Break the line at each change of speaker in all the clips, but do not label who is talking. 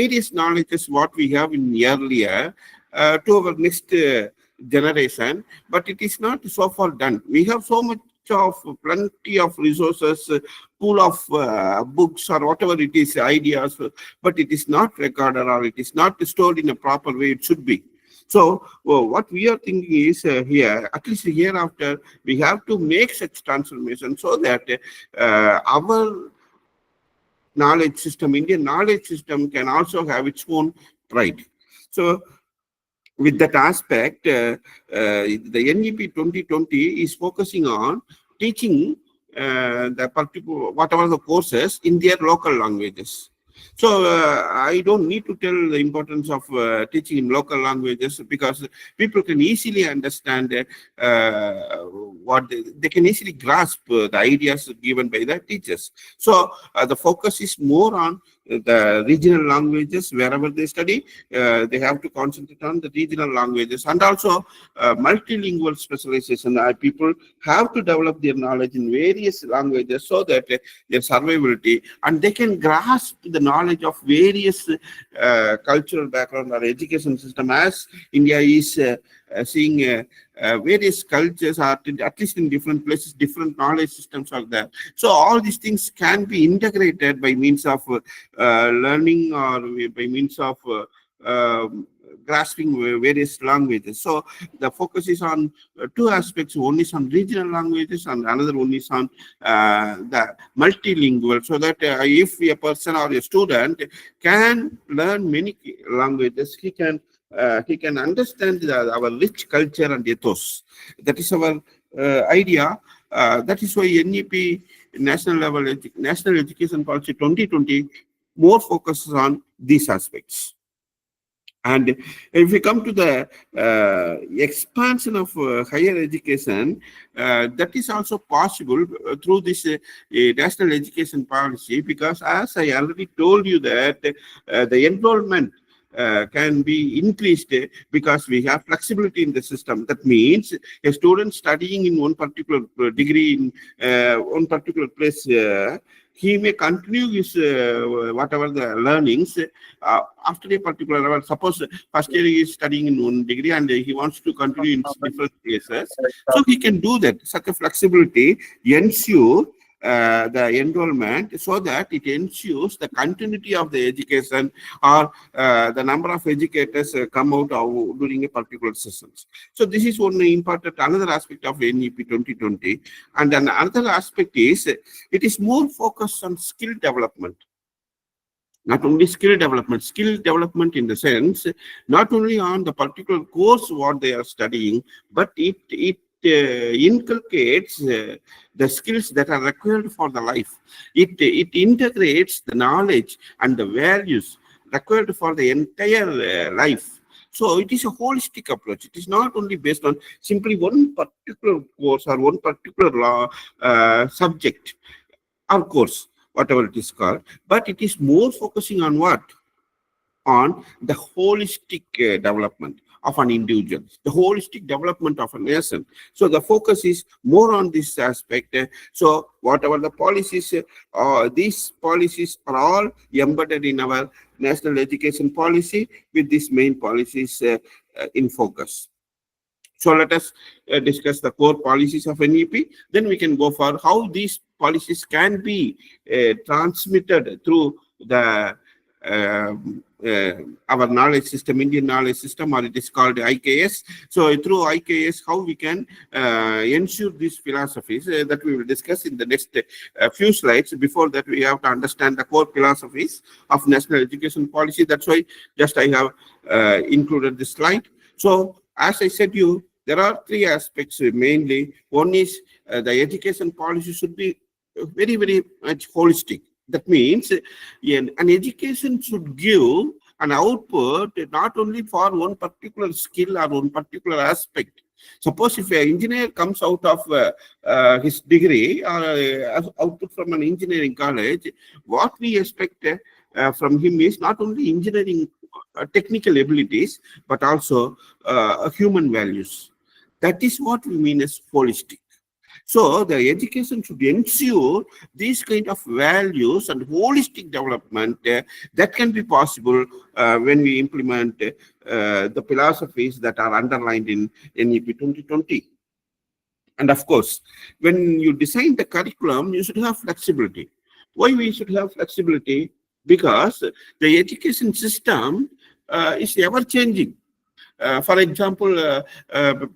various knowledges what we have in earlier to our next generation, but it is not so far done. We have so much of plenty of resources, pool of books or whatever it is, ideas, but it is not recorded or it is not stored in a proper way it should be. So what we are thinking is here, at least hereafter, we have to make such transformation so that our knowledge system, Indian knowledge system, can also have its own pride. So with that aspect, the NEP 2020 is focusing on teaching the particular, whatever the courses in their local languages. So I don't need to tell the importance of teaching in local languages, because people can easily understand what they can easily grasp the ideas given by the teachers. So the focus is more on the regional languages. Wherever they study, they have to concentrate on the regional languages, and also multilingual specialization. People have to develop their knowledge in various languages so that their survivability, and they can grasp the knowledge of various cultural background or education system, as India is seeing various cultures, are at least in different places, different knowledge systems are there. So all these things can be integrated by means of learning, or by means of grasping various languages. So the focus is on two aspects. One is on regional languages, and another one is on the multilingual, so that if a person or a student can learn many languages, he can understand our rich culture and ethos. That is our idea. That is why NEP, National Education Policy 2020, more focuses on these aspects. And if we come to the expansion of higher education, that is also possible through this national education policy, because as I already told you that the enrollment can be increased because we have flexibility in the system. That means a student studying in one particular degree in one particular place, he may continue his whatever the learnings after a particular level. Suppose first year he is studying in one degree and he wants to continue in different places, so he can do that. Such a flexibility ensure the enrollment, so that it ensures the continuity of the education, or the number of educators come out during a particular sessions. So this is one important, another aspect of NEP 2020. And then another aspect is it is more focused on skill development. Not only skill development in the sense, not only on the particular course what they are studying, but it inculcates the skills that are required for the life. It integrates the knowledge and the values required for the entire life. So it is a holistic approach. It is not only based on simply one particular course or one particular subject or course, whatever it is called, but it is more focusing on what? On the holistic development of an individual, the holistic development of a nation. So the focus is more on this aspect. So whatever the policies, these policies are all embedded in our national education policy, with these main policies in focus. So let us discuss the core policies of NEP. Then we can go for how these policies can be transmitted through the our knowledge system, Indian knowledge system, or it is called IKS. So through IKS, how we can ensure these philosophies that we will discuss in the next few slides. Before that, we have to understand the core philosophies of national education policy. That's why just I have included this slide. So as I said you, there are three aspects mainly. One is the education policy should be very, very much holistic. That means an education should give an output not only for one particular skill or one particular aspect. Suppose if an engineer comes out of his degree or output from an engineering college, what we expect from him is not only engineering technical abilities, but also human values. That is what we mean as holistic. So the education should ensure these kind of values and holistic development that can be possible when we implement the philosophies that are underlined in NEP 2020. And of course, when you design the curriculum, you should have flexibility. Why we should have flexibility? Because the education system is ever changing. For example,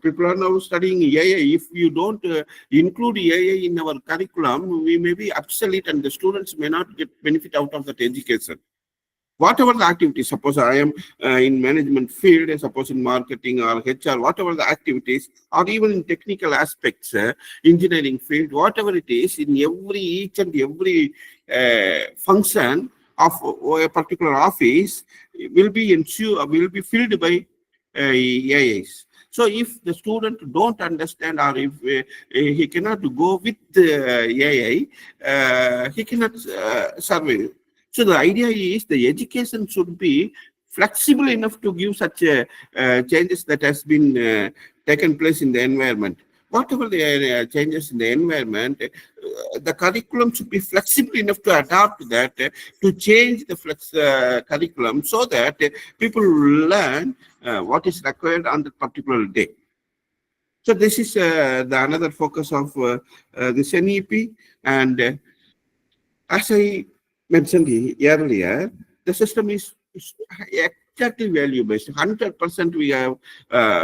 people are now studying AI. If you don't include AI in our curriculum, we may be obsolete and the students may not get benefit out of that education. Whatever the activity, suppose I am in management field, suppose in marketing or HR, whatever the activities, or even in technical aspects, engineering field, whatever it is, in each and every function of a particular office will be filled by AIs. So if the student don't understand or if he cannot go with AI, he cannot survive. So the idea is the education should be flexible enough to give such changes that has been taken place in the environment. Whatever the changes in the environment, the curriculum should be flexible enough to adapt that, to change the curriculum so that people will learn what is required on the particular day. So this is the another focus of this NEP. And as I mentioned earlier, the system is exactly value based. 100%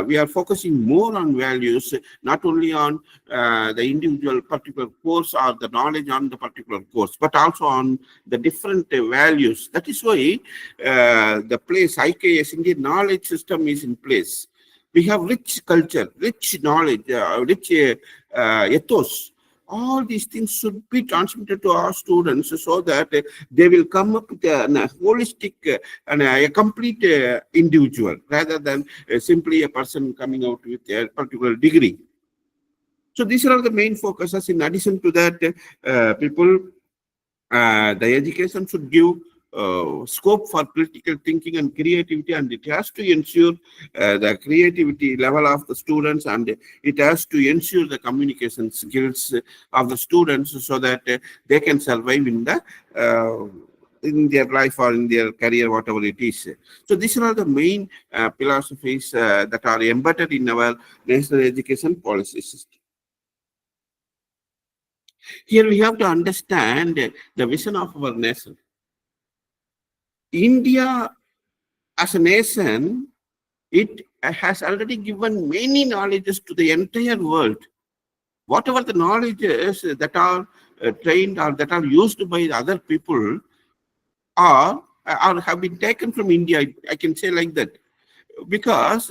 we are focusing more on values, not only on the individual particular course or the knowledge on the particular course, but also on the different values. That is why the place IKS Indian knowledge system is in place. We have rich culture, rich knowledge, rich ethos. All these things should be transmitted to our students so that they will come up with a holistic and a complete individual rather than simply a person coming out with a particular degree. So these are the main focuses. In addition to that, the education should give scope for critical thinking and creativity, and it has to ensure the creativity level of the students, and it has to ensure the communication skills of the students so that they can survive in their life or in their career, whatever it is. So these are the main philosophies that are embedded in our national education policy system. Here we have to understand the vision of our nation. India as a nation, it has already given many knowledges to the entire world. Whatever the knowledges that are trained or that are used by other people are have been taken from India, I can say like that. Because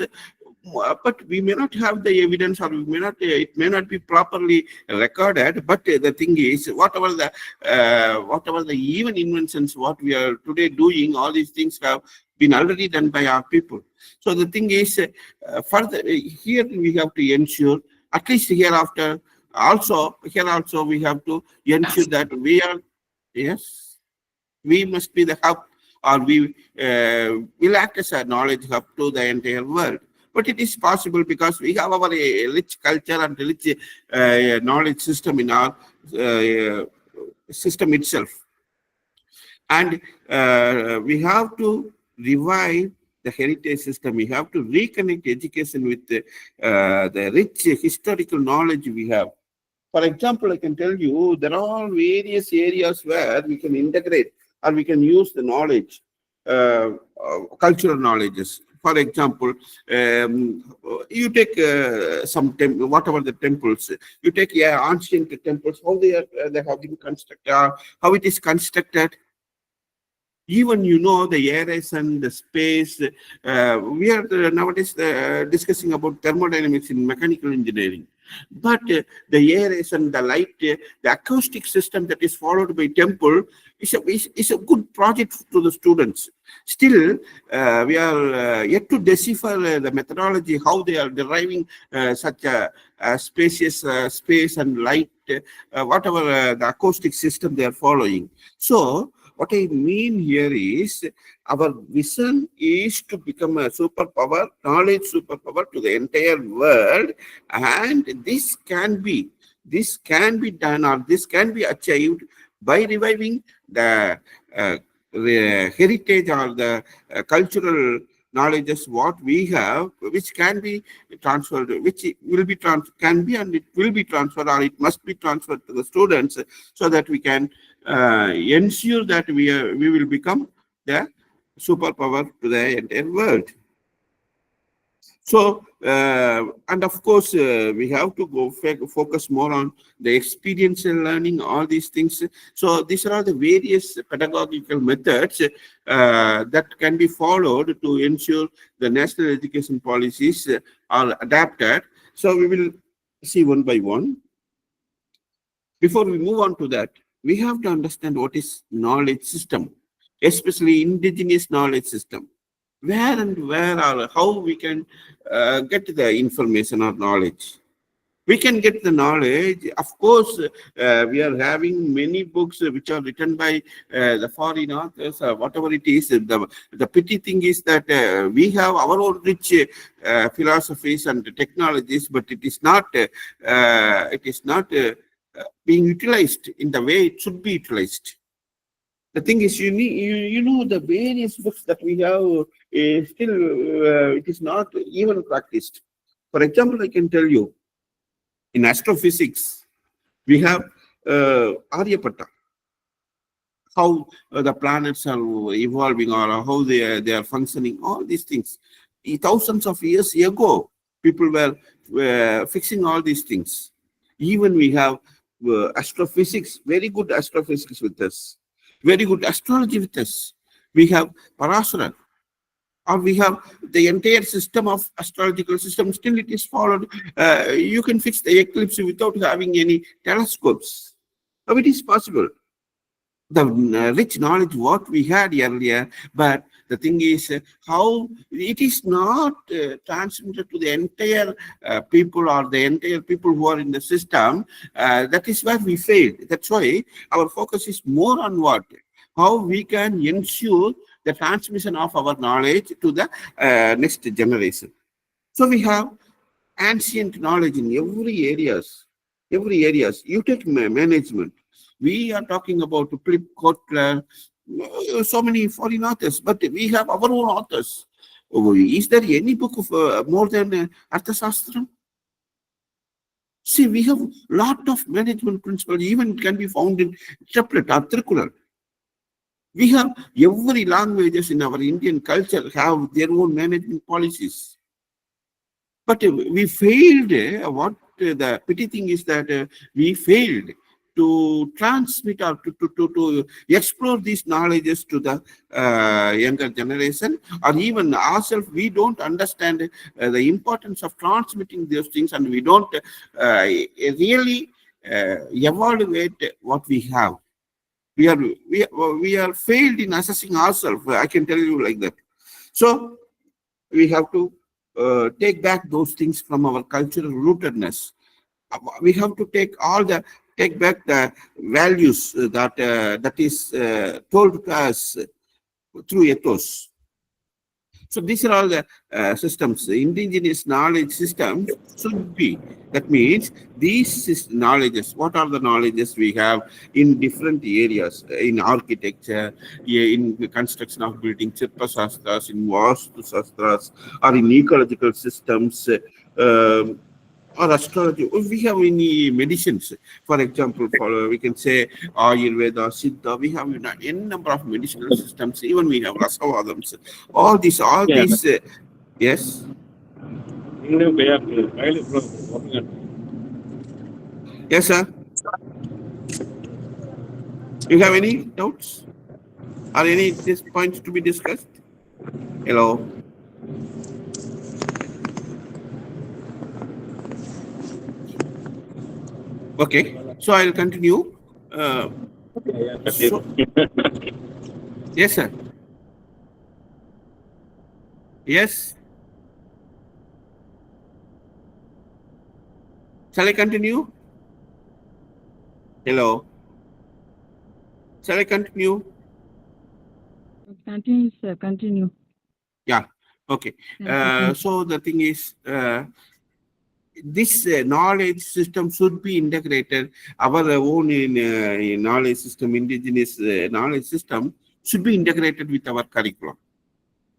but we may not have the evidence, or we may not, it may not be properly recorded, but the thing is, whatever the even inventions what we are today doing, all these things have been already done by our people. So the thing is, further here we have to ensure, at least hereafter also we have to ensure that we are, yes, we must be the hub, or we will act as a knowledge hub to the entire world. But it is possible because we have our rich culture and rich knowledge system in our system itself. And we have to revive the heritage system. We have to reconnect education with the rich historical knowledge we have. For example, I can tell you there are various areas where we can integrate or we can use the knowledge, cultural knowledges. For example, you take whatever the temples, you take ancient temples, how they have been constructed, how it is constructed. Even the aeration, the space. We are nowadays discussing about thermodynamics in mechanical engineering. But the aeration, the light, the acoustic system that is followed by temple is a good project to the students. Still, we are yet to decipher the methodology, how they are deriving such a spacious space and light, whatever the acoustic system they are following. So, what I mean here is our vision is to become a superpower, knowledge superpower to the entire world, and this can be this can be done or this can be achieved by reviving the heritage or the cultural knowledges what we have, which can be transferred, which will be can be and it will be transferred or it must be transferred to the students, so that we can ensure that we will become the superpower to the entire world. So, and of course, we have to focus more on the experiential learning, all these things. So, these are the various pedagogical methods that can be followed to ensure the national education policies are adapted. So, we will see one by one. Before we move on to that, we have to understand what is knowledge system, especially indigenous knowledge system. Where or how we can get the information or knowledge. We can get the knowledge. Of course, we are having many books which are written by the foreign authors, whatever it is. The pity thing is that we have our own rich philosophies and technologies, but it is not being utilized in the way it should be utilized. The thing is, you know the various books that we have still it is not even practiced. For example, I can tell you, in astrophysics, we have Aryabhatta, how the planets are evolving or how they are functioning, all these things. Thousands of years ago, people were fixing all these things. Even we have astrophysics, very good astrophysics with us, very good astrology with us. We have Parasara, or we have the entire system of astrological system. Still, it is followed. You can fix the eclipse without having any telescopes. How it is possible? The rich knowledge what we had earlier, but the thing is how it is not transmitted to the entire people or the entire people who are in the system. That is where we failed. That's why our focus is more on what? How we can ensure the transmission of our knowledge to the next generation. So we have ancient knowledge in every areas. You take management. We are talking about Philip Kotler, so many foreign authors, but we have our own authors. Is there any book of more than Arthashastra? See, we have lot of management principles, even can be found in triplet or circular. We have every languages in our Indian culture have their own management policies. But we failed. What the pity thing is that we failed to transmit or to explore these knowledges to the younger generation, or even ourselves. We don't understand the importance of transmitting those things, and we don't really evaluate what we have. We are failed in assessing ourselves. I can tell you like that. So we have to take back those things from our cultural rootedness. We have to take back the values that is told to us through ethos. So these are all the systems. The indigenous knowledge system should be. That means these knowledges, what are the knowledges we have in different areas, in architecture, in the construction of buildings, Chirpa Shastras, in Vastu Shastras, or in ecological systems, or astrology. We have any medicines. For example, we can say Ayurveda, Siddha. We have any number of medicinal systems. Even we have Rasavadams. All these, yes. Yes, sir. You have any doubts or any points to be discussed? Hello. Okay, so I'll continue. Yes, sir. Yes. Shall I continue? Hello. Shall I continue?
Continue, sir. Continue.
Yeah. Okay. So the thing is, this knowledge system should be integrated. Our own knowledge system, indigenous knowledge system, should be integrated with our curriculum.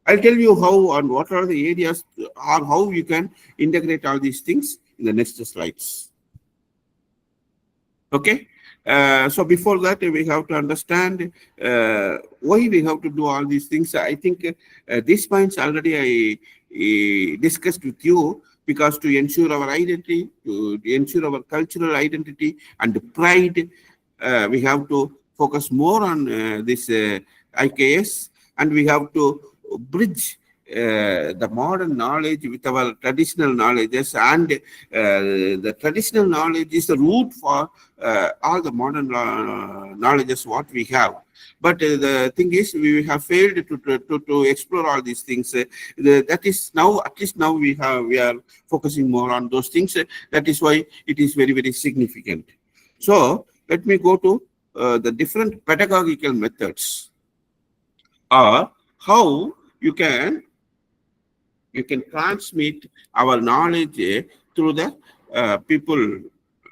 I'll tell you how and what are the areas or how you can integrate all these things in the next slides. Okay. So before that, we have to understand why we have to do all these things. I think these points already I discussed with you, because to ensure our identity, to ensure our cultural identity and pride, we have to focus more on this IKS, and we have to bridge the modern knowledge with our traditional knowledges, and the traditional knowledge is the root for all the modern knowledges what we have. But the thing is, we have failed to explore all these things. That is now, at least now we are focusing more on those things. That is why it is very, very significant. So let me go to the different pedagogical methods, or how you can transmit our knowledge through the people,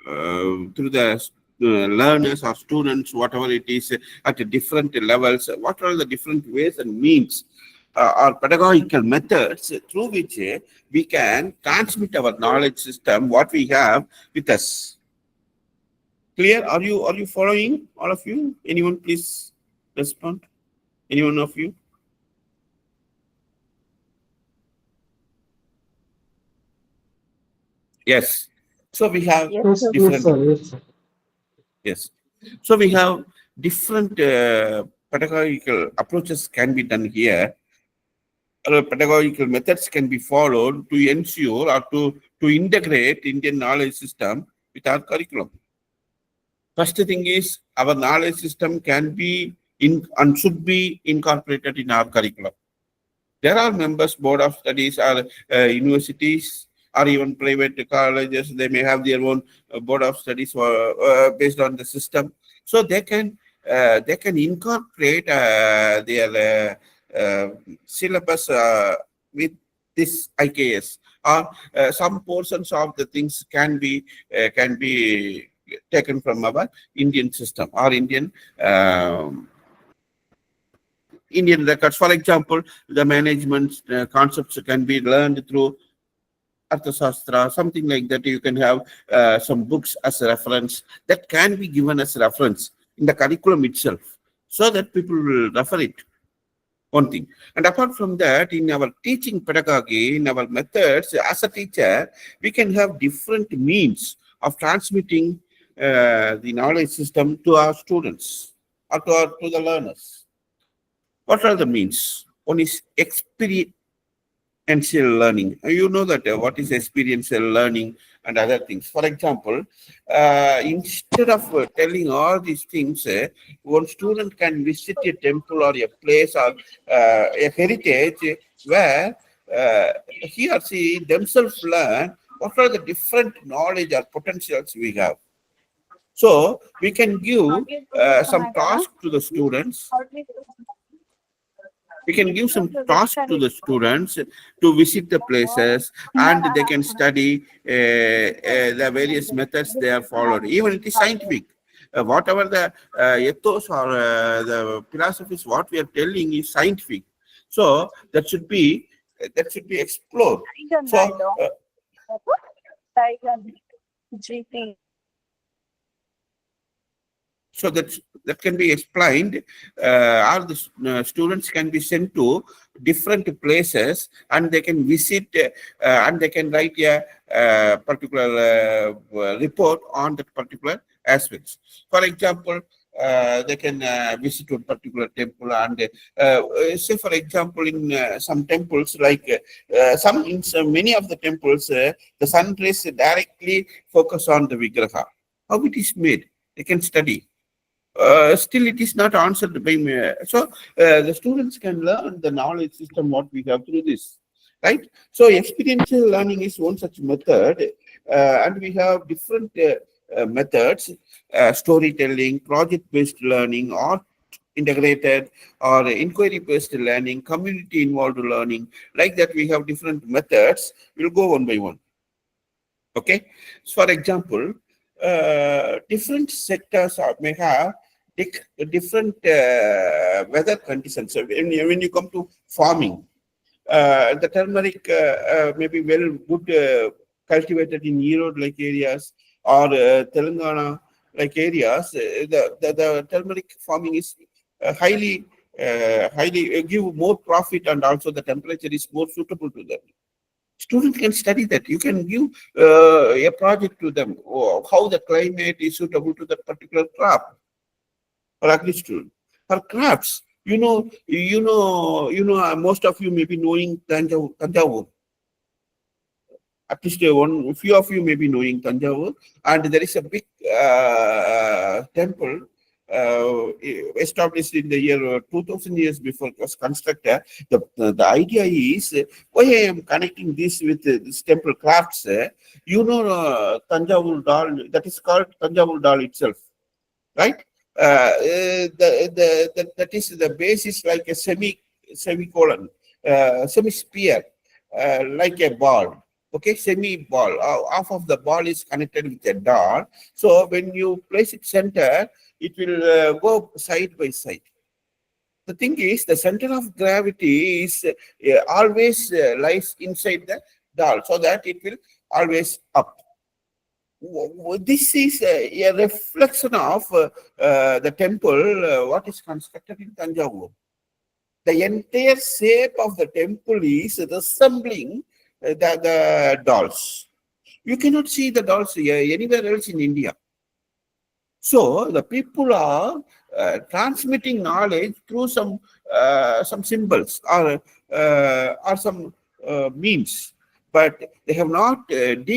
through the learners or students, whatever it is, at different levels. What are the different ways and means or pedagogical methods through which we can transmit our knowledge system, what we have, with us? Clear? Are you following, all of you? Anyone please respond? Any one of you? Yes. So we have different. Yes. So we have different pedagogical approaches can be done here. Pedagogical methods can be followed to ensure or to integrate Indian knowledge system with our curriculum. First thing is, our knowledge system can be and should be incorporated in our curriculum. There are members, board of studies, or universities, or even private colleges. They may have their own board of studies based on the system. So they can incorporate their syllabus with this IKS, or some portions of the things can be taken from our Indian system or Indian records. For example, the management concepts can be learned through Arthasastra, something like that. You can have some books as a reference that can be given as a reference in the curriculum itself, so that people will refer it. One thing. And apart from that, in our teaching pedagogy, in our methods, as a teacher, we can have different means of transmitting the knowledge system to our students or to the learners. What are the means? One is experiential learning. You know that what is experiential learning and other things. For example, instead of telling all these things, one student can visit a temple or a place or a heritage where he or she themselves learn what are the different knowledge or potentials we have. So we can give some task to the students. We can give some task to the students to visit the places, and they can study the various methods they are followed. Even it is scientific. Whatever the ethos or the philosophies, what we are telling is scientific. So that should be explored. So so that can be explained. All the students can be sent to different places, and they can visit and they can write a particular report on that particular aspects. For example, they can visit a particular temple, and say, for example, in some temples, like many of the temples, the sun rays directly focus on the Vigraha. How it is made, they can study. Still it is not answered by me. So the students can learn the knowledge system what we have through this, right? So experiential learning is one such method, and we have different methods: storytelling, project-based learning, or integrated or inquiry-based learning, community-involved learning. Like that, we have different methods. We'll go one by one. Okay. So for example, different sectors may have different weather conditions. So when you come to farming, the turmeric may be well good cultivated in Erode-like areas or Telangana-like areas. The turmeric farming is highly give more profit, and also the temperature is more suitable to them. Students can study that. You can give a project to them, how the climate is suitable to that particular crop or agri student. For crops, most of you may be knowing Tanjavur. At least one few of you may be knowing Tanjavur, and there is a big temple established in the year 2000 years before it was constructed. The idea is why I am connecting this with this temple crafts. Tanjavur Dal, that is called Tanjavur Dal itself, right? That is the base is like a semicolon, semi sphere, like a ball. Okay, semi ball. Half of the ball is connected with a dot. So when you place it center, it will go side by side. The thing is, the center of gravity is always lies inside the doll, so that it will always up. This is a reflection of the temple, what is constructed in Tanjavur. The entire shape of the temple is resembling the dolls. You cannot see the dolls anywhere else in India. So the people are transmitting knowledge through some symbols or some means, but they have not they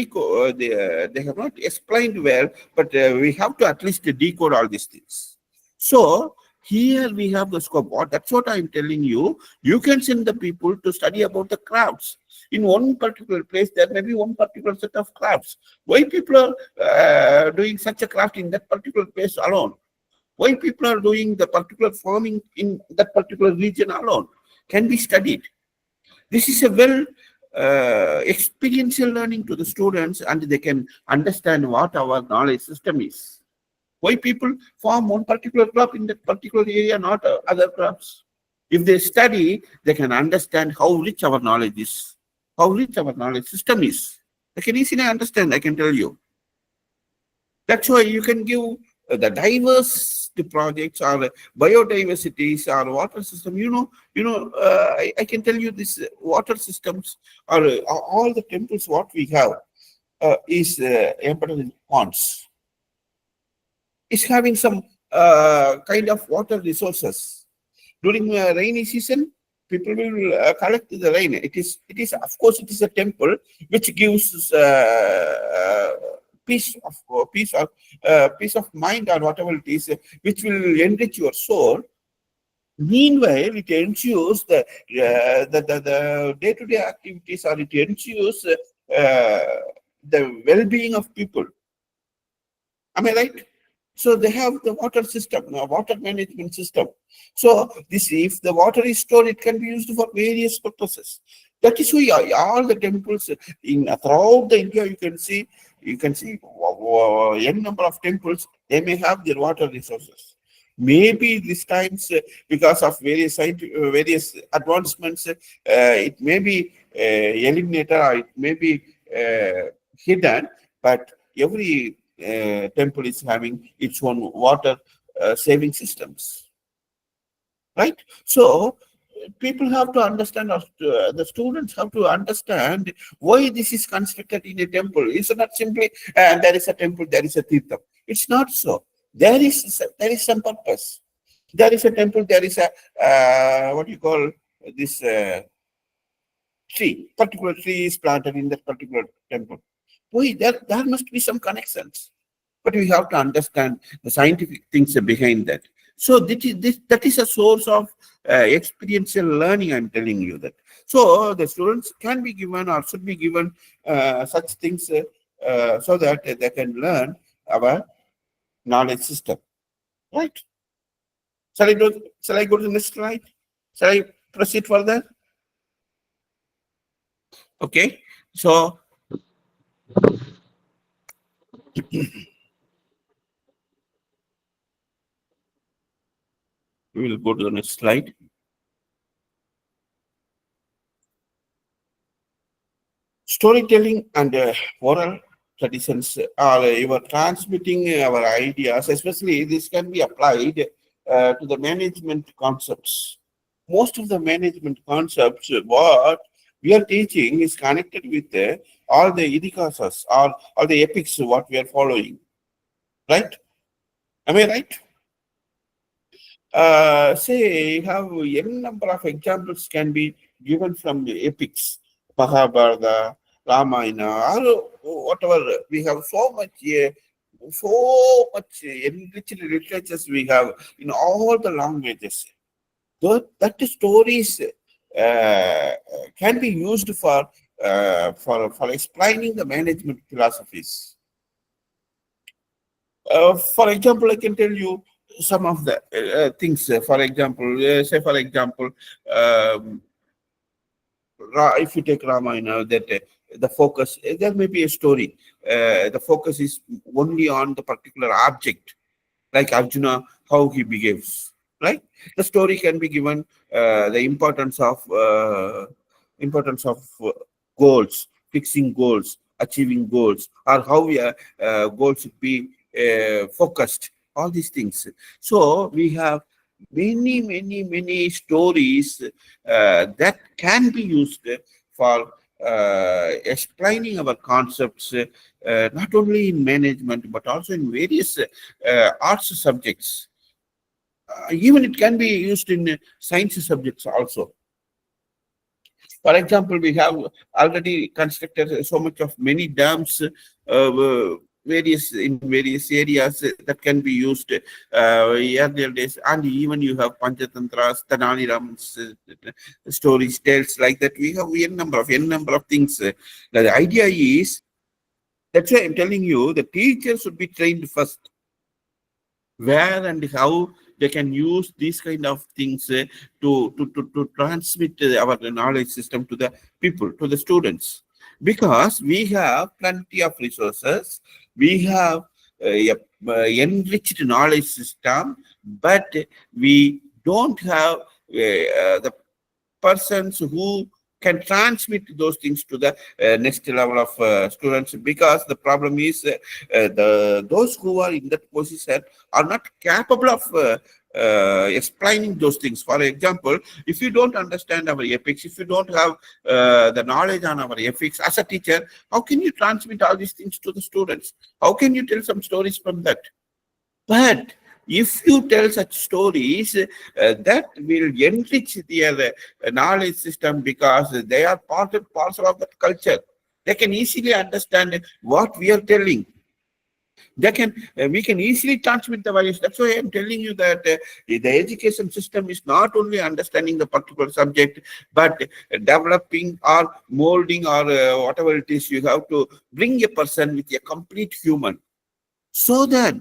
have not explained well. But we have to at least decode all these things. So here we have the scope. That's what I'm telling you. You can send the people to study about the crafts. In one particular place, there may be one particular set of crafts. Why people are doing such a craft in that particular place alone? Why people are doing the particular farming in that particular region alone can be studied. This is a well experiential learning to the students, and they can understand what our knowledge system is. Why people farm one particular crop in that particular area, not other crops? If they study, they can understand how rich our knowledge is, how rich our knowledge system is. They can easily understand, I can tell you. That's why you can give the diverse projects or biodiversities or water system. I can tell you this water systems or all the temples what we have is embedded in ponds. Is having some kind of water resources. During rainy season, people will collect the rain. It is of course it is a temple which gives peace of mind or whatever it is, which will enrich your soul. Meanwhile, it ensures the day-to-day activities, or it ensures the well-being of people. Am I right? So they have the water system, water management system. So if the water is stored, it can be used for various purposes. That is why all the temples throughout the India, you can see n number of temples. They may have their water resources. Maybe these times, because of various advancements, it may be eliminated or it may be hidden. But every temple is having its own water saving systems, right? So people have to understand, the students have to understand why this is constructed in a temple. It's not simply there is a temple, there is a tirtham. It's not so. There is some purpose. There is a temple, there is a what you call this tree. Particular tree is planted in that particular temple. Why? There must be some connections. But we have to understand the scientific things behind that. So that is a source of experiential learning, I'm telling you that. So the students can be given or should be given such things so that they can learn our knowledge system. Right? Shall I go to the next slide? Shall I proceed further? Okay. So We will go to the next slide. Storytelling and oral traditions are you are transmitting our ideas, especially this can be applied to the management concepts. Most of the management concepts, what we are teaching is connected with all the idikasas or all the epics what we are following, right? Am I right? Say, you have n number of examples can be given from the epics, Mahabharata, Ramayana, or whatever. We have so much enriched literatures we have in all the languages. That stories can be used for explaining the management philosophies. For example, I can tell you some of the things. For example, um, if you take Ramayana, that the focus, there may be a story. The focus is only on the particular object, like Arjuna, how he behaves, right? The story can be given the importance of goals, fixing goals, achieving goals, or how goals should be focused. All these things. So we have many stories that can be used for explaining our concepts, not only in management but also in various arts subjects. Even it can be used in science subjects also. For example, we have already constructed so much of many dams, various areas that can be used earlier days, and even you have Panchatantras, Tanani Ram's stories, tales like that. We have n number of things. The idea is, that's why I'm telling you, the teacher should be trained first where and how they can use these kind of things to transmit our knowledge system to the people, to the students. Because we have plenty of resources, we have enriched knowledge system, but we don't have the persons who can transmit those things to the next level of students, because the problem is those who are in that position are not capable of explaining those things. For example, if you don't understand our epics, if you don't have the knowledge on our epics as a teacher, how can you transmit all these things to the students? How can you tell some stories from that? But if you tell such stories, that will enrich their knowledge system, because they are part and parcel of that culture. They can easily understand what we are telling. We can easily transmit the values. That's why I'm telling you that the education system is not only understanding the particular subject, but developing or molding or whatever it is. You have to bring a person with a complete human, so that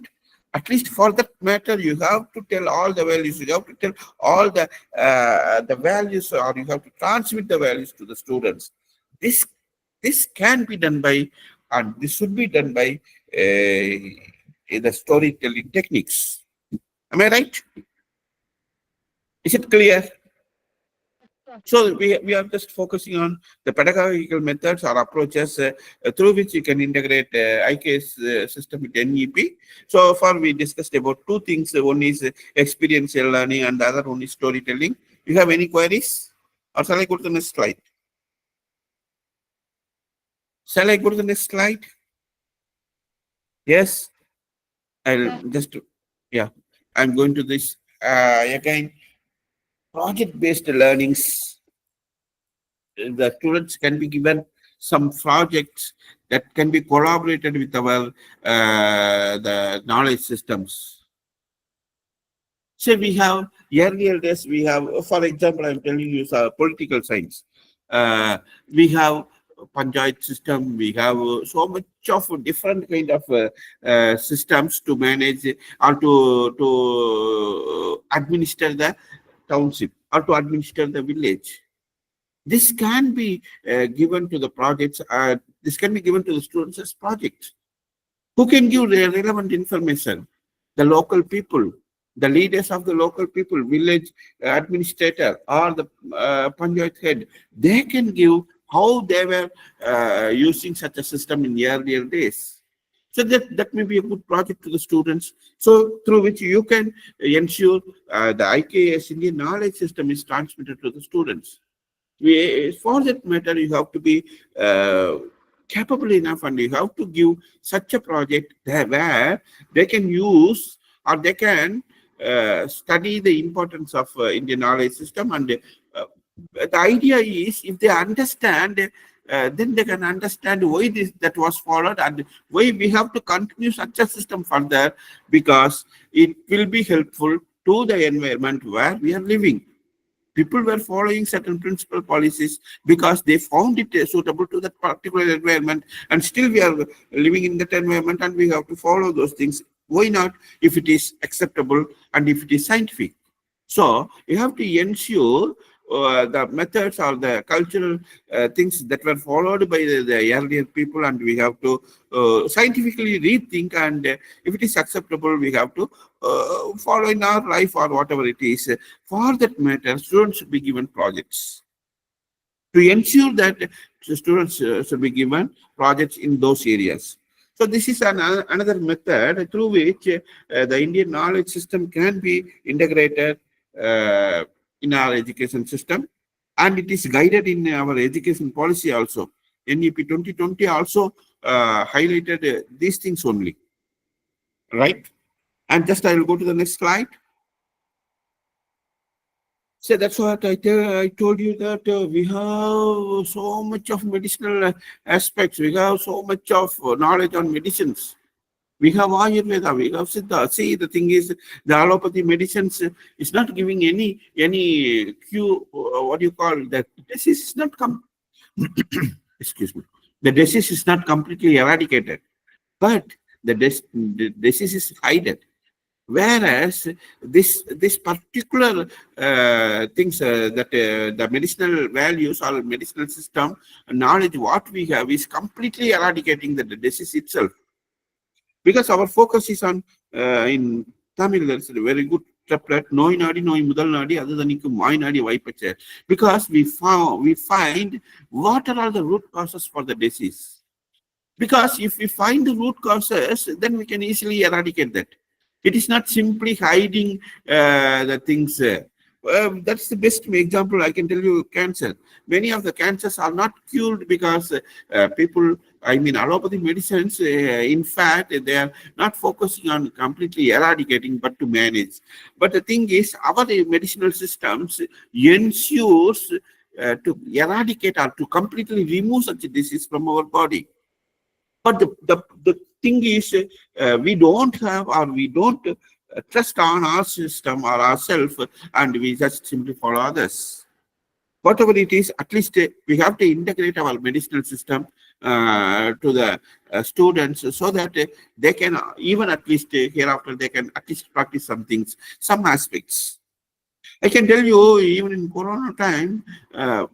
at least for that matter you have to tell all the values, you have to tell all the values, or you have to transmit the values to the students. This can be done by, and this should be done by the storytelling techniques. Am I right? Is it clear? So we are just focusing on the pedagogical methods or approaches through which you can integrate IKS system with NEP. So far we discussed about two things. One is experiential learning and the other one is storytelling. You have any queries? Or shall I go to the next slide? Shall I go to the next slide? Yes. I'll just, yeah. I'm going to this again. Project-based learnings. The students can be given some projects that can be collaborated with our the knowledge systems. So we have earlier days, we have, for example, I'm telling you political science. We have panchayat system, we have so much of different kind of systems to manage or to administer the township or to administer the village. This can be given to the projects. This can be given to the students as projects. Who can give relevant information? The local people, the leaders of the local people, village administrator or the panchayat head. They can give how they were using such a system in the earlier days. So that may be a good project to the students. So through which you can ensure the IKS Indian knowledge system is transmitted to the students. For that matter, you have to be capable enough and you have to give such a project there where they can use or they can study the importance of Indian knowledge system. And the idea is if they understand, then they can understand why that was followed and why we have to continue such a system further, because it will be helpful to the environment where we are living. People were following certain principal policies because they found it suitable to that particular environment, and still we are living in that environment and we have to follow those things. Why not, if it is acceptable and if it is scientific? So you have to ensure the methods or the cultural things that were followed by the earlier people, and we have to scientifically rethink, and if it is acceptable, we have to follow in our life or whatever it is. For that matter, students should be given projects to ensure that the students should be given projects in those areas. So this is another method through which the Indian knowledge system can be integrated in our education system, and it is guided in our education policy also. NEP 2020 also highlighted these things only, right? And just I will go to the next slide. So that's what I told you, that we have so much of medicinal aspects. We have so much of knowledge on medicines. We have Ayurveda, we have Siddha. See, the thing is, the allopathy medicines is not giving any cure. What do you call that? Disease is not excuse me. The disease is not completely eradicated, but the disease is hidden. Whereas this particular things that the medicinal values or medicinal system knowledge what we have is completely eradicating the disease itself. Because our focus is on in Tamil, there's a very good triplet, Noi Nadi, Noi Mudal Nadi, other than Mai Nadi Vaipache. Because we find what are all the root causes for the disease. Because if we find the root causes, then we can easily eradicate that. It is not simply hiding the things. That's the best example I can tell you. Cancer. Many of the cancers are not cured because people, I mean, allopathy medicines, in fact, they are not focusing on completely eradicating, but to manage. But the thing is, our medicinal systems ensures to eradicate or to completely remove such a disease from our body. But the thing is, we don't have or we don't trust on our system or ourselves, and we just simply follow others. Whatever it is, at least we have to integrate our medicinal system to the students so that they can even at least hereafter they can at least practice some things, some aspects. I can tell you, even in Corona time,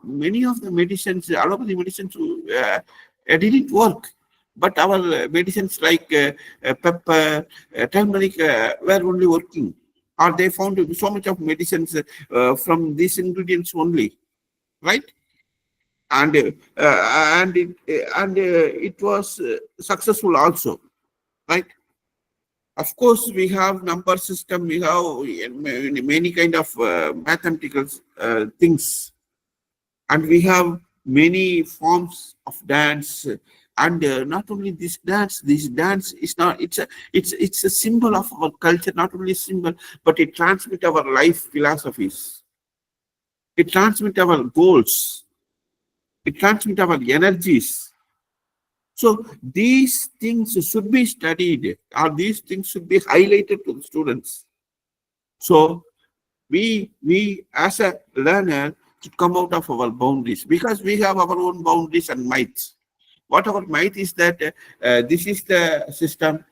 many of the medicines, allopathy medicines, didn't work. But our medicines like pepper, turmeric were only working. Or they found so much of medicines from these ingredients only, right? And it was successful also, right? Of course, we have number system, we have many kind of mathematical things, and we have many forms of dance. And not only this dance is not, it's a symbol of our culture, not only a symbol, but it transmits our life philosophies. It transmits our goals. It transmits our energies. So these things should be studied, or these things should be highlighted to the students. So we as a learner should come out of our boundaries, because we have our own boundaries and mights. What our might is that this is the system,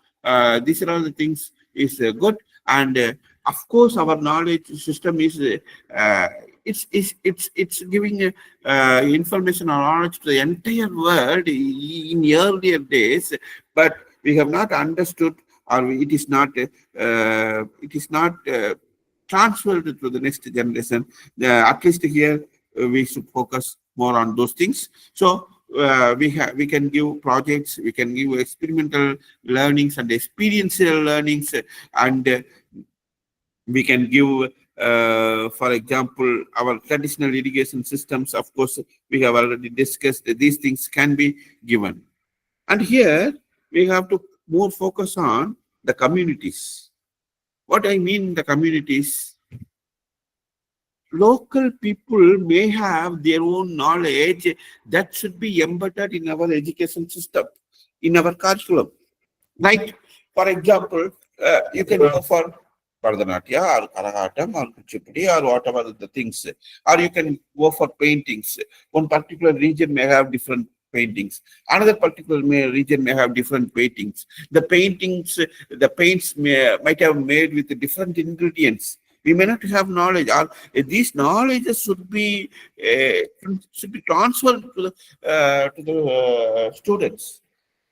these are all the things is good, and of course our knowledge system is it's giving information or knowledge to the entire world in earlier days, but we have not understood, or it is not transferred to the next generation. At least here we should focus more on those things. So we can give projects, we can give experimental learnings and experiential learnings, and we can give, for example, our traditional irrigation systems. Of course, we have already discussed that these things can be given. And here we have to more focus on the communities. What I mean, the communities, local people may have their own knowledge that should be embedded in our education system, in our curriculum. Like, for example, you can go for Bharatanatyam or Karakatam or Kuchipudi or whatever the things, or you can go for paintings. One particular region may have different paintings. Another particular region may have different paintings. The paintings, the paints might have made with different ingredients. We may not have knowledge, or these knowledges should be transferred to the students.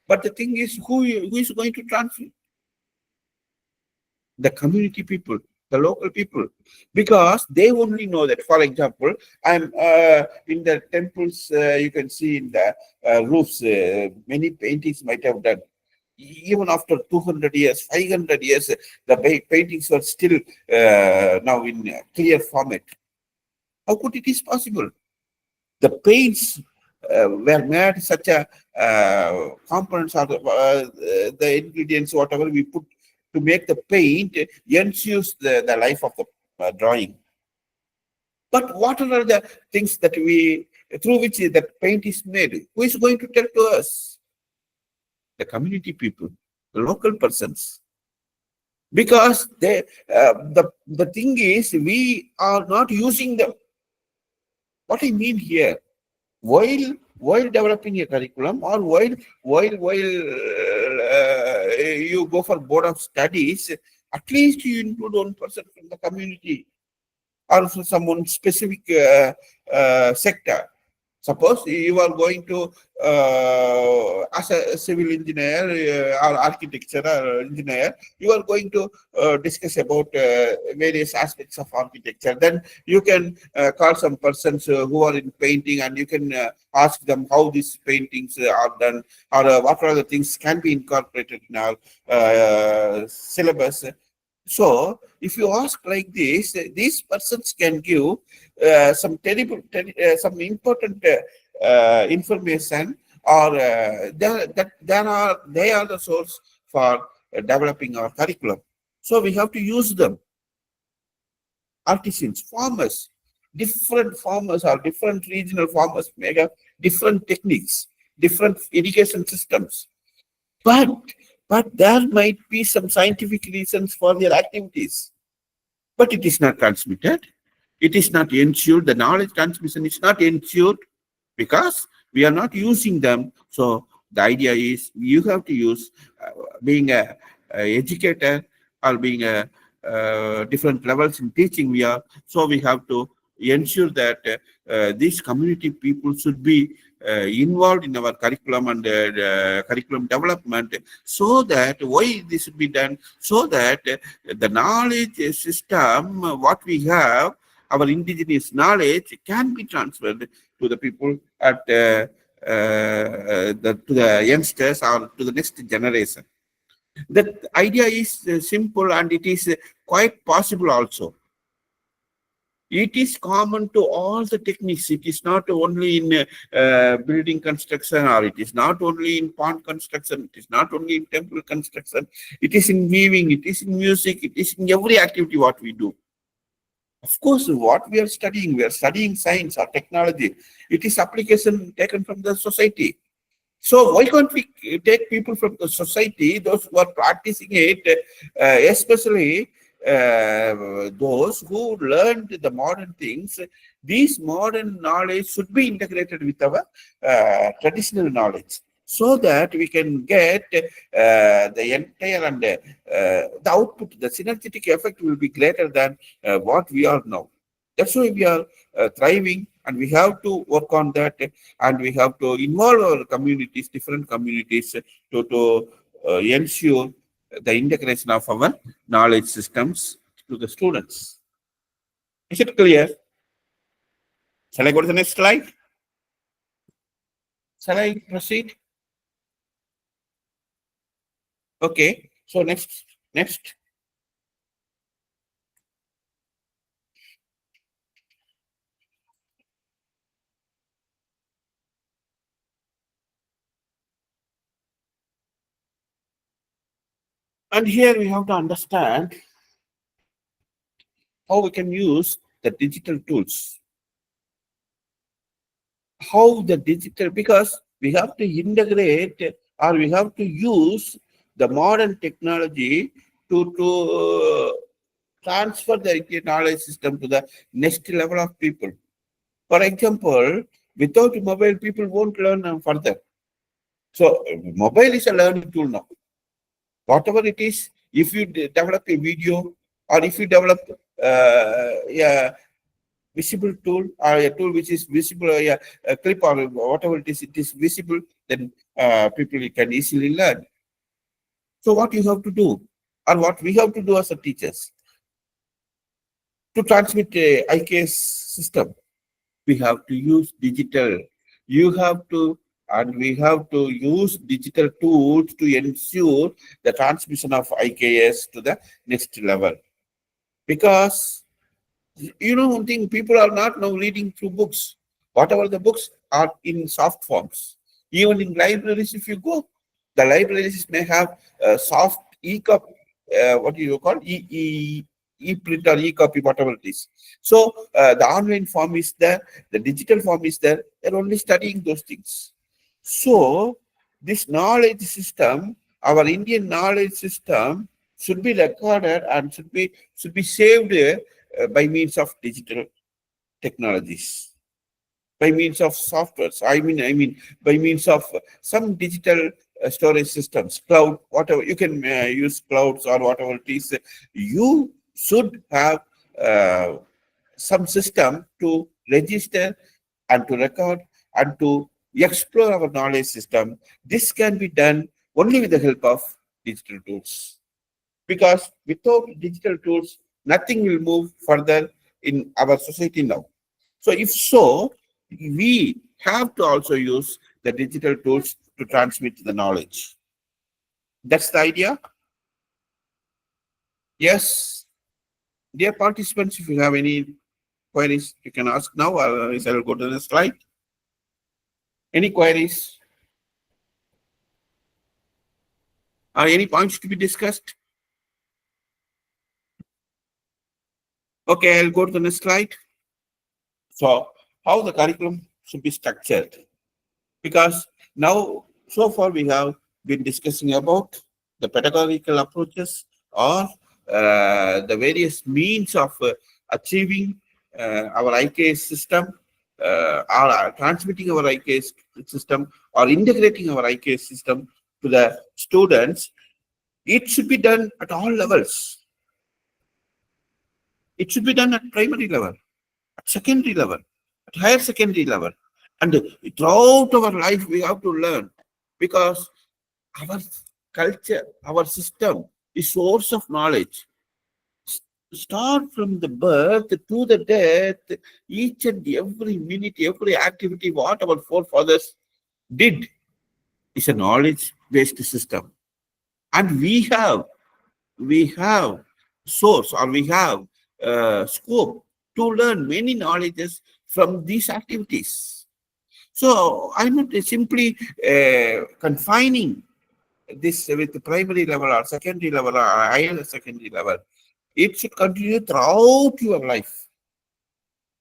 But the thing is, who is going to transfer? The community people, the local people, because they only know that. For example, I'm in the temples, you can see in the roofs, many paintings might have done. Even after 200 years, 500 years, the paintings are still now in clear format. How could it is possible? The paints were made such a components or the ingredients, whatever we put to make the paint, ensures the life of the drawing. But what are the things that through which the paint is made? Who is going to tell to us? The community people, the local persons. Because the thing is, we are not using them. What I mean here, while developing a curriculum, or while you go for board of studies, at least you include one person from the community or from someone specific sector. Suppose you are going to, as a civil engineer or architecture or engineer, you are going to discuss about various aspects of architecture. Then you can call some persons who are in painting, and you can ask them how these paintings are done, or what other things can be incorporated in our syllabus. So, if you ask like this, these persons can give some important information, or they are the source for developing our curriculum. So we have to use them. Artisans, farmers, different farmers or different regional farmers may have different techniques, different irrigation systems. But there might be some scientific reasons for their activities. But it is not transmitted. It is not ensured. The knowledge transmission is not ensured because we are not using them. So the idea is you have to use, being a educator or being a different levels in teaching we are. So we have to ensure that these community people should be involved in our curriculum and curriculum development, so that why this should be done, so that the knowledge system, what we have, our indigenous knowledge, can be transferred to the people at to the youngsters or to the next generation. The idea is simple, and it is quite possible also. It is common to all the techniques. It is not only in building construction, or it is not only in pond construction, it is not only in temple construction. It is in weaving, it is in music, it is in every activity what we do. Of course, what we are studying science or technology. It is application taken from the society. So why can't we take people from the society, those who are practicing it, especially those who learned the modern things? These modern knowledge should be integrated with our traditional knowledge, so that we can get the entire and the output, the synergetic effect will be greater than what we are now. That's why we are thriving, and we have to work on that, and we have to involve our communities, different communities, to ensure the integration of our knowledge systems to the students. Is it clear? Shall I go to the next slide? Shall I proceed? Okay. So next. And here we have to understand how we can use the digital tools. How the digital, because we have to integrate or we have to use the modern technology to transfer the knowledge system to the next level of people. For example, without mobile, people won't learn further. So mobile is a learning tool now. Whatever it is, if you develop a video or if you develop a visible tool or a tool which is visible, a clip or whatever it is visible, then people can easily learn. So what you have to do, or what we have to do as a teachers, to transmit a IKS system, we have to use digital. You have to, and we have to use digital tools to ensure the transmission of IKS to the next level. Because you know one thing, people are not now reading through books. Whatever the books are in soft forms. Even in libraries, if you go, the libraries may have soft e-copy, what do you call e-print or e-copy, whatever it is. So the online form is there, the digital form is there. They're only studying those things. So this knowledge system, our Indian knowledge system, should be recorded and should be saved by means of digital technologies, by means of softwares. I mean, by means of some digital storage systems, cloud, whatever. You can use clouds or whatever it is. You should have some system to register and to record and to explore our knowledge system. This can be done only with the help of digital tools. Because without digital tools, nothing will move further in our society now. So if so, we have to also use the digital tools to transmit the knowledge. That's the idea. Yes. Dear participants, if you have any queries, you can ask now, or I will go to the slide. Any queries? Or any points to be discussed? Okay, I'll go to the next slide. So, how the curriculum should be structured? Because now, so far, we have been discussing about the pedagogical approaches or the various means of achieving our IKS system, or transmitting our IKS system, or integrating our IKS system to the students. It should be done at all levels. It should be done at primary level, at secondary level, at higher secondary level. And throughout our life, we have to learn, because our culture, our system is source of knowledge. Start from the birth to the death, each and every minute, every activity, what our forefathers did is a knowledge-based system. And we have source, or we have scope to learn many knowledges from these activities. So I'm not simply confining this with the primary level or secondary level or higher secondary level. It should continue throughout your life.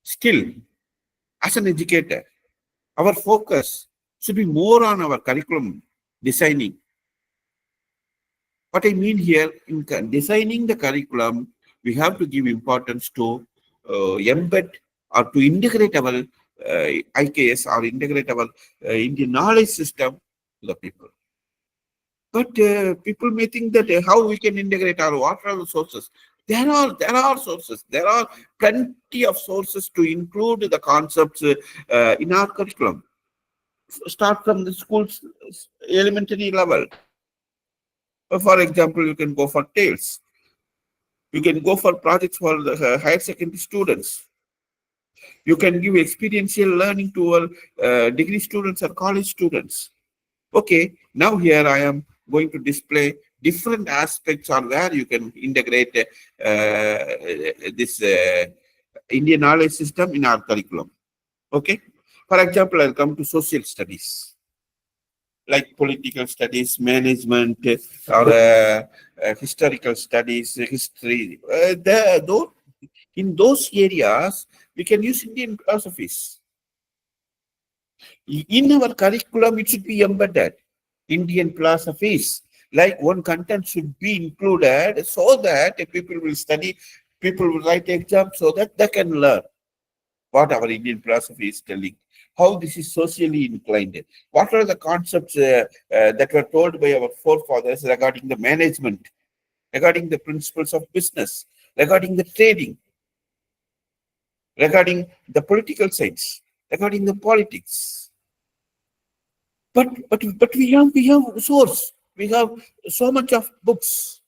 Still, as an educator, our focus should be more on our curriculum designing. What I mean here, in designing the curriculum, we have to give importance to embed or to integrate our IKS or integrate our Indian knowledge system to the people. But people may think that how we can integrate, or what are the sources? There are sources. There are plenty of sources to include the concepts in our curriculum. Start from the school's elementary level. For example, you can go for TALES. You can go for projects for the higher secondary students. You can give experiential learning to our degree students or college students. Okay, now here I am going to display different aspects on where you can integrate this Indian knowledge system in our curriculum. Okay, for example, I'll come to social studies, like political studies, management, or historical studies, history. In those areas, we can use Indian philosophies. In our curriculum, it should be embedded. Indian philosophies, like one content should be included so that people will study, people will write exams so that they can learn what our Indian philosophy is telling, how this is socially inclined, what are the concepts that were told by our forefathers regarding the management, regarding the principles of business, regarding the trading, regarding the political science, regarding the politics. But we have source. We have so much of books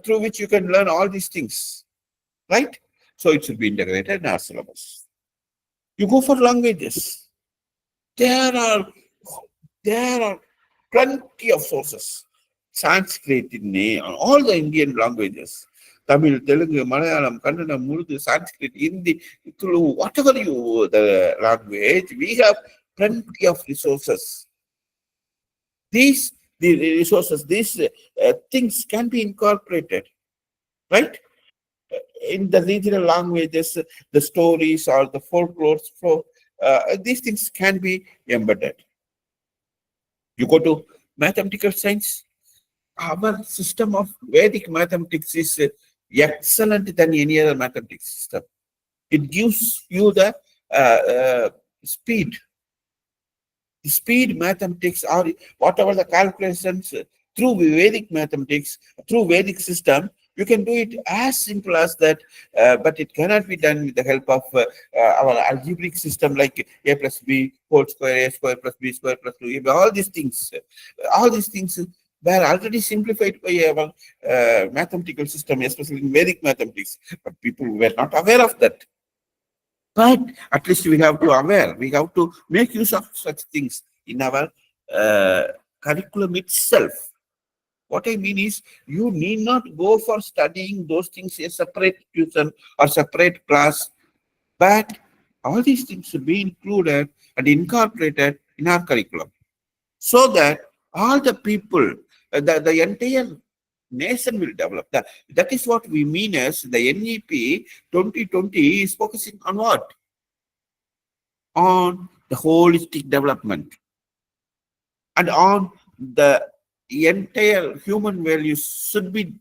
through which you can learn all these things, right? So it should be integrated in our syllabus. You go for languages. There are plenty of sources. Sanskrit in all the Indian languages. Tamil, Telugu, Malayalam, Kannada, Urdu, Sanskrit, Hindi, Tulu, whatever the language, we have plenty of resources. The resources, these things can be incorporated, right? In the regional languages, the stories or the folklore, these things can be embedded. You go to mathematical science, our system of Vedic mathematics is excellent than any other mathematics system. It gives you the speed. The speed mathematics or whatever the calculations through Vedic mathematics, through Vedic system, you can do it as simple as that, but it cannot be done with the help of our algebraic system like a plus b whole square, a square plus b square plus 2ab. All these things were already simplified by our mathematical system, especially in Vedic mathematics, but people were not aware of that. But at least we have to aware, we have to make use of such things in our curriculum itself. What I mean is, you need not go for studying those things a separate tuition or separate class, but all these things should be included and incorporated in our curriculum, so that all the people, the entire nation will develop. That is what we mean as the NEP 2020 is focusing on what? On the holistic development and on the entire human values should be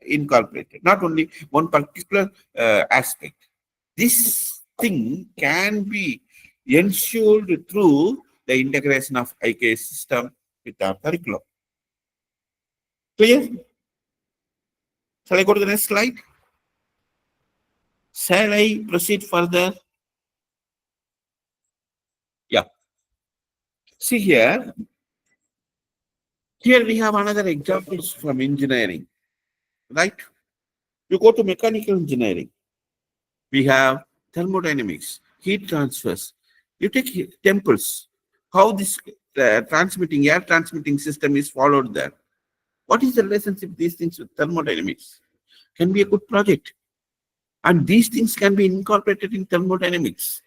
incorporated, not only one particular aspect. This thing can be ensured through the integration of IKS system with our curriculum. Clear? Shall I go to the next slide? Shall I proceed further? Yeah. See here. Here we have another examples from engineering, right? You go to mechanical engineering. We have thermodynamics, heat transfers. You take temples, how this air transmitting system is followed there. What is the relationship of these things with thermodynamics? Can be a good project. And these things can be incorporated in thermodynamics.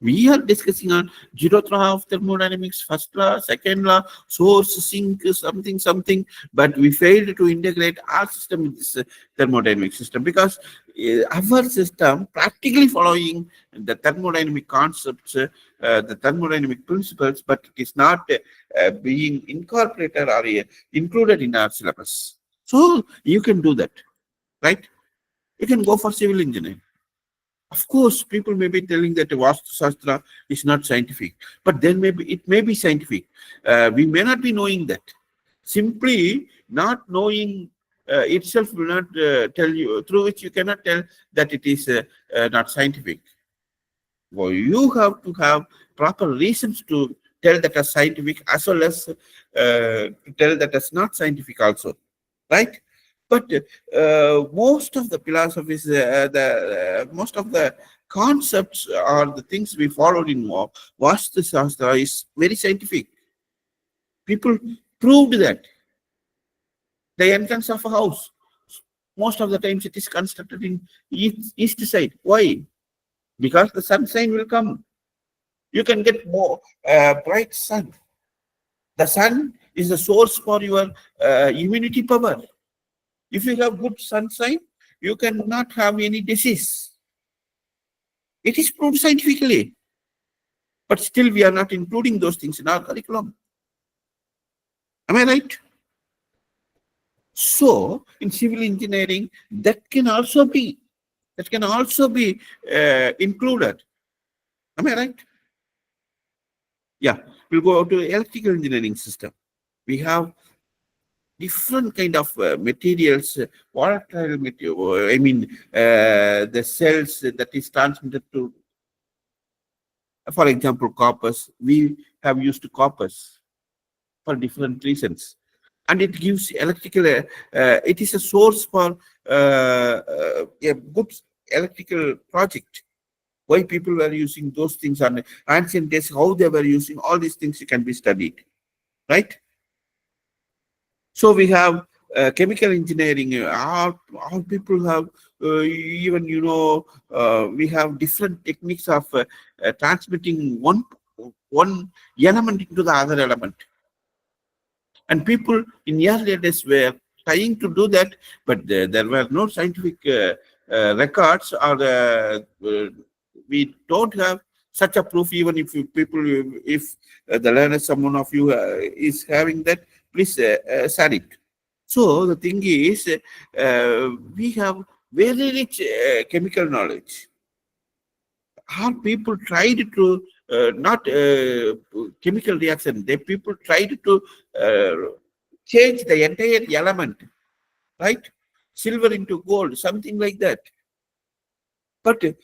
We are discussing on zeroth law of thermodynamics, first law, second law, source, sink, something, but we failed to integrate our system with this thermodynamic system, because our system practically following the thermodynamic concepts, the thermodynamic principles, but it is not being incorporated or included in our syllabus. So you can do that, right? You can go for civil engineering. Of course, people may be telling that Vastu Shastra is not scientific, but then it may be scientific. We may not be knowing that. Simply not knowing itself will not tell you, through which you cannot tell that it is not scientific. Well, you have to have proper reasons to tell that as scientific as well as tell that as not scientific also, right? But most of the philosophies, most of the concepts or the things we followed in Vastu Shastra is very scientific. People proved that the entrance of a house, most of the times it is constructed in east side. Why? Because the sunshine will come. You can get more bright sun. The sun is the source for your immunity power. If you have good sunshine, you cannot have any disease. It is proved scientifically. But still we are not including those things in our curriculum. Am I right? So in civil engineering, that can also be included. Am I right? Yeah, we'll go to electrical engineering system. We have different kind of materials, volatile material. I mean, the cells that is transmitted to, for example, coppers. We have used coppers for different reasons, and it gives electrical. It is a source for a good electrical project. Why people were using those things on ancient days, how they were using all these things can be studied, right? So we have chemical engineering. All people have even we have different techniques of transmitting one element into the other element. And people in earlier days were trying to do that, but there were no scientific records, or we don't have such a proof. Even if the learner, someone of you is having that, please share it. So the thing is, we have very rich chemical knowledge. How people tried to not chemical reaction. People tried to change the entire element, right? Silver into gold, something like that. But there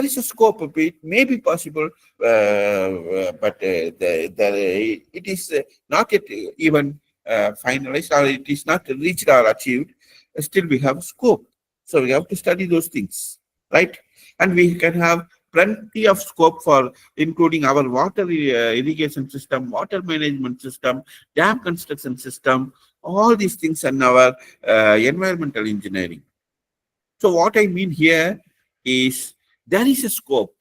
is a scope of it, may be possible, but it is not yet even finalized, or it is not reached or achieved. Still, we have scope. So we have to study those things, right? And we can have plenty of scope for including our water irrigation system, water management system, dam construction system, all these things in our environmental engineering. So what I mean here is there is a scope.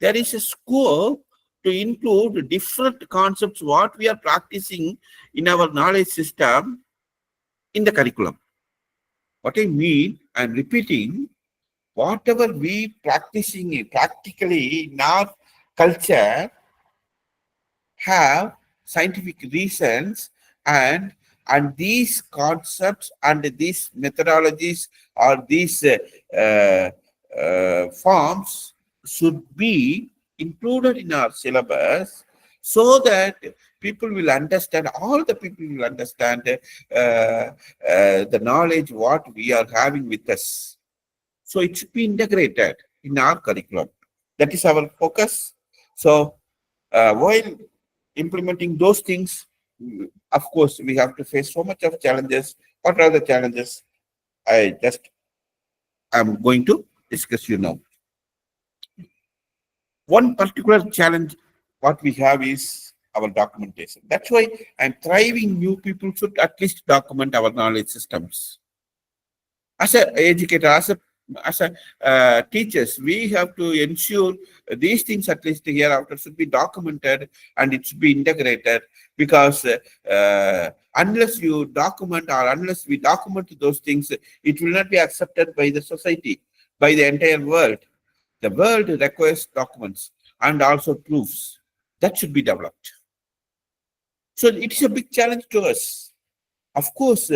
There is a scope to include different concepts what we are practicing in our knowledge system in the curriculum. What I mean, I'm repeating, whatever we practicing practically in our culture have scientific reasons, and these concepts and these methodologies or these forms should be included in our syllabus, so that people will understand, all the people will understand the knowledge what we are having with us. So it should be integrated in our curriculum. That is our focus. So while implementing those things, of course, we have to face so much of challenges. What are the challenges? I'm going to discuss you now. One particular challenge what we have is our documentation. That's why I'm thriving new people should at least document our knowledge systems. As an educator, as a teachers, we have to ensure these things at least hereafter should be documented and it should be integrated, because unless you document, or unless we document those things, it will not be accepted by the society, by the entire world. The world requires documents and also proofs that should be developed. So it is a big challenge to us. Of course,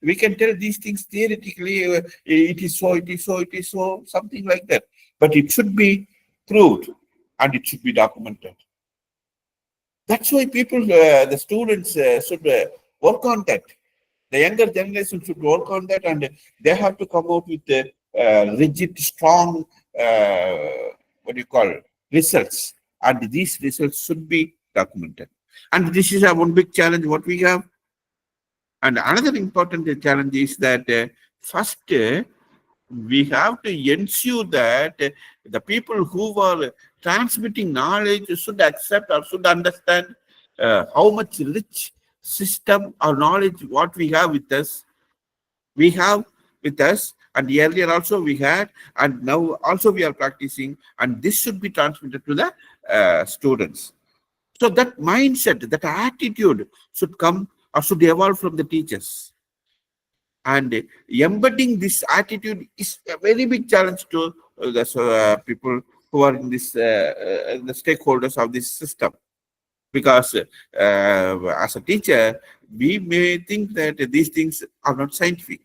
we can tell these things theoretically, it is so, it is so, it is so, something like that. But it should be proved and it should be documented. That's why people, the students should work on that. The younger generation should work on that, and they have to come out with rigid, strong, results. And these results should be documented. And this is a one big challenge what we have. And another important challenge is that first we have to ensure that the people who are transmitting knowledge should accept or should understand how much rich system or knowledge what we have with us. We have with us, and earlier also we had, and now also we are practicing, and this should be transmitted to the students. So that mindset, that attitude should come or should evolve from the teachers. And embedding this attitude is a very big challenge to the people who are in this, the stakeholders of this system. Because as a teacher, we may think that these things are not scientific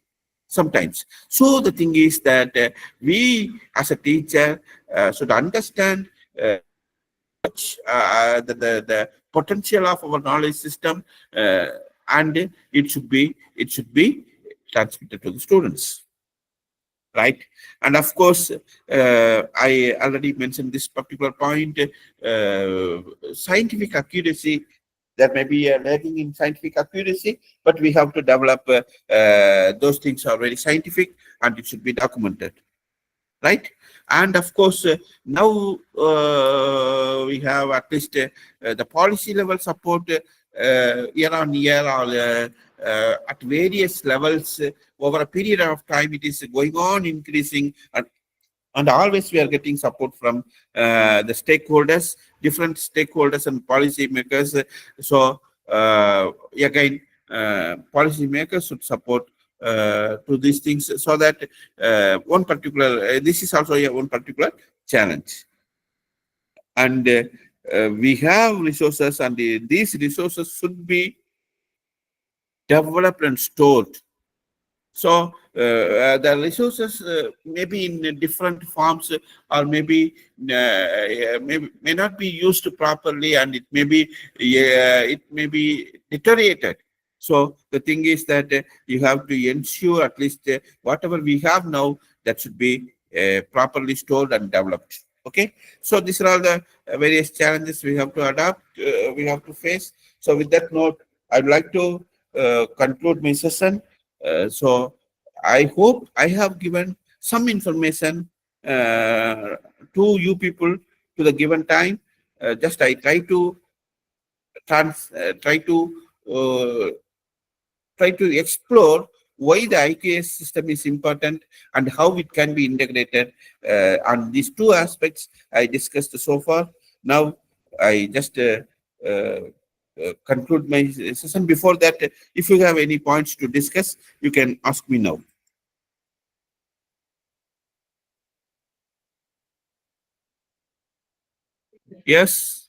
sometimes. So the thing is that we as a teacher should understand the potential of our knowledge system, and it should be transmitted to the students, right? And of course, I already mentioned this particular point. Scientific accuracy, there may be a lacking in scientific accuracy, but we have to develop those things are very scientific, and it should be documented, right? And of course, now we have at least the policy level support year on year, or at various levels over a period of time. It is going on increasing, and always we are getting support from the stakeholders, different stakeholders and policy makers. So again, policy makers should support to these things, so that one particular, this is also one particular challenge. And we have resources, and these resources should be developed and stored. So the resources may be in different forms, or maybe may not be used properly, and it may be deteriorated. So the thing is that you have to ensure at least whatever we have now, that should be properly stored and developed. Okay, so these are all the various challenges we have to adapt, we have to face. So with that note, I'd like to conclude my session. So I hope I have given some information to you people to the given time. Just I try to uh, try to explore why the IKS system is important and how it can be integrated on these two aspects I discussed so far. Now I just conclude my session. Before that, if you have any points to discuss, you can ask me now. Yes.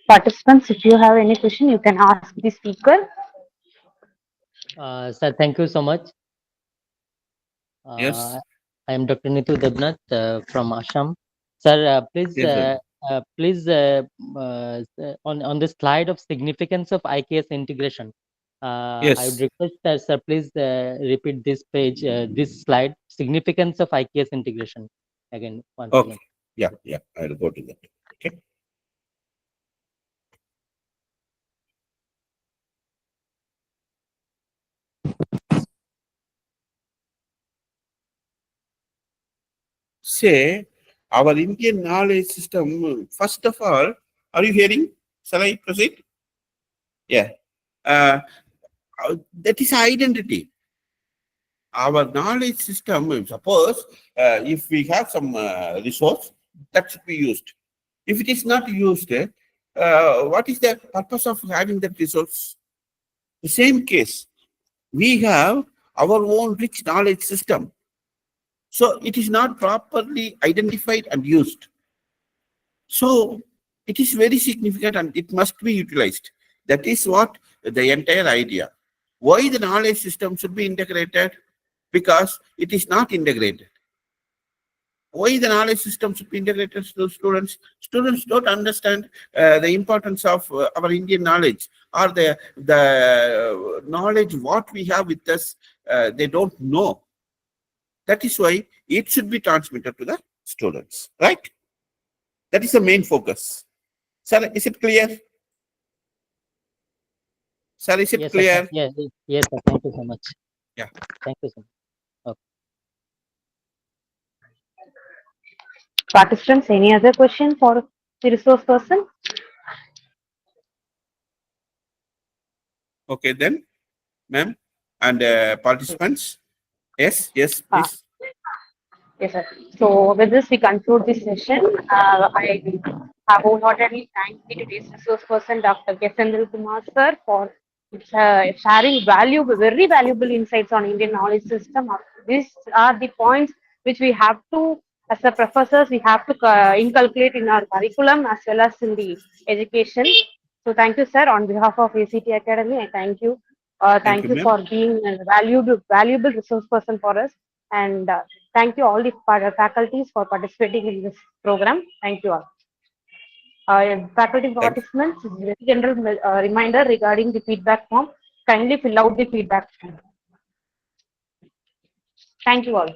Participants, if you have any question, you can ask the speaker.
Sir, thank you so much.
Yes.
I am Dr. Nitu Debnath from Assam. Sir,
Yes, sir.
please, on the slide of significance of IKS integration, I would
Yes.
request that, sir, please repeat this page, this slide, significance of IKS integration. Again, once
Okay.
again.
Yeah. Yeah. I'll go to that. Okay. Say our Indian knowledge system. First of all, are you hearing? Shall I proceed? Yeah. Uh, that is identity. Our knowledge system, suppose if we have some resource, that should be used. If it is not used, what is the purpose of having that resource? The same case, we have our own rich knowledge system. So it is not properly identified and used. So it is very significant, and it must be utilized. That is what the entire idea. Why the knowledge system should be integrated? Because it is not integrated. Why the knowledge system should be integrated to students? Students don't understand the importance of our Indian knowledge, or the knowledge what we have with us. They don't know. That is why it should be transmitted to the students, right? That is the main focus. Sir, is it clear? Sir, is it
Yes, sir.
clear?
Yes, sir. Thank you so much.
Yeah.
Thank you so much.
Participants, any other question for the resource person?
Okay, then, ma'am, and participants. Yes,
Ah,
please.
yes, sir. So with this, we conclude this session. I wholeheartedly thank the today's resource person, Dr. K.SENTHILKUMAR, sir, for sharing valuable, very valuable insights on Indian knowledge system. These are the points which we have to, as a professors, we have to inculcate in our curriculum as well as in the education. So thank you, sir. On behalf of A.C.T Academy, I thank you.
Thank
Thank
you,
you
ma'am.
for being a valuable resource person for us. And thank you all the faculties for participating in this program. Thank you all. Faculty
Thank you.
participants, very general reminder regarding the feedback form. Kindly fill out the feedback form. Thank you all.